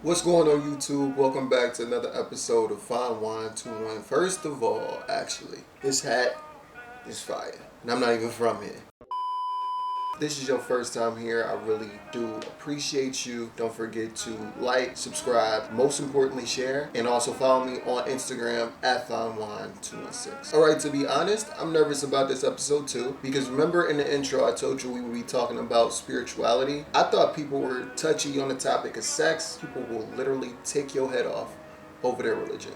What's going on YouTube? Welcome back to another episode of Fine Wine to Win. First of all, actually, this hat is fire. And I'm not even from here. If this is your first time here, I really do appreciate you. Don't forget to like, subscribe, most importantly share, and also follow me on Instagram at FineWine216. Alright, to be honest, I'm nervous about this episode too, because remember in the intro I told you we would be talking about spirituality. I thought people were touchy on the topic of sex. People will literally take your head off over their religion.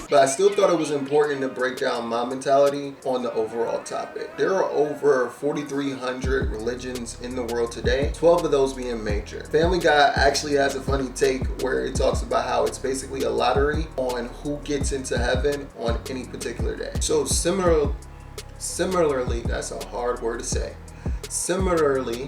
But I still thought it was important to break down my mentality on the overall topic. There are over 4,300 religions in the world today, 12 of those being major. Family Guy actually has a funny take where it talks about how it's basically a lottery on who gets into heaven on any particular day. So similarly, that's a hard word to say. Similarly,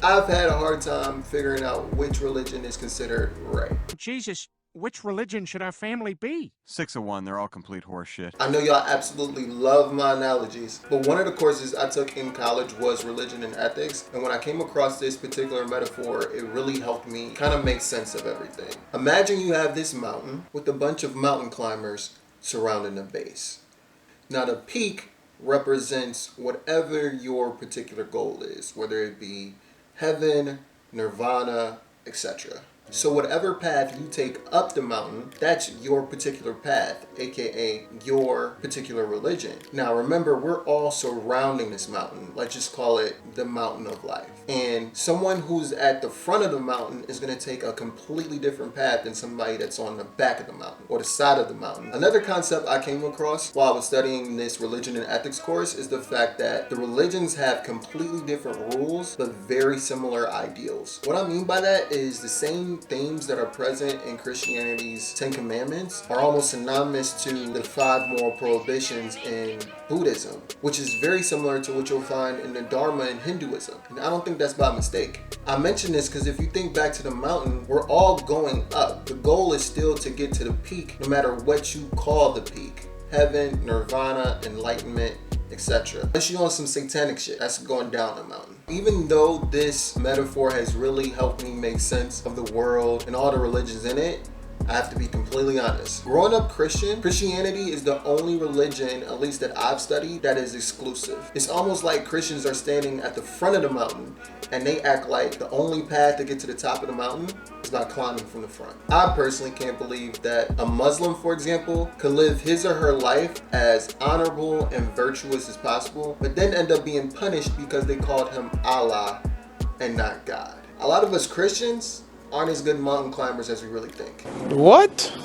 I've had a hard time figuring out which religion is considered right. Jesus, which religion should our family be? 6 of 1, they're all complete horseshit. I know y'all absolutely love my analogies, but one of the courses I took in college was religion and ethics, and when I came across this particular metaphor, it really helped me kind of make sense of everything. Imagine you have this mountain with a bunch of mountain climbers surrounding the base. Now the peak represents whatever your particular goal is, whether it be heaven, nirvana, etc. So whatever path you take up the mountain, that's your particular path, aka your particular religion. Now remember, we're all surrounding this mountain. Let's just call it the mountain of life. And someone who's at the front of the mountain is going to take a completely different path than somebody that's on the back of the mountain or the side of the mountain. Another concept I came across while I was studying this religion and ethics course is the fact that the religions have completely different rules but very similar ideals. What I mean by that is the same themes that are present in Christianity's 10 Commandments are almost synonymous to the 5 moral prohibitions in Buddhism, which is very similar to what you'll find in the Dharma in Hinduism. And I don't think that's by mistake. I mention this because if you think back to the mountain, we're all going up. The goal is still to get to the peak, no matter what you call the peak. Heaven, nirvana, enlightenment, etc. Unless you're on some satanic shit, that's going down the mountain. Even though this metaphor has really helped me make sense of the world and all the religions in it, I have to be completely honest. Growing up Christian, Christianity is the only religion, at least that I've studied, that is exclusive. It's almost like Christians are standing at the front of the mountain and they act like the only path to get to the top of the mountain is by climbing from the front. I personally can't believe that a Muslim, for example, could live his or her life as honorable and virtuous as possible, but then end up being punished because they called him Allah and not God. A lot of us Christians aren't as good mountain climbers as we really think. What?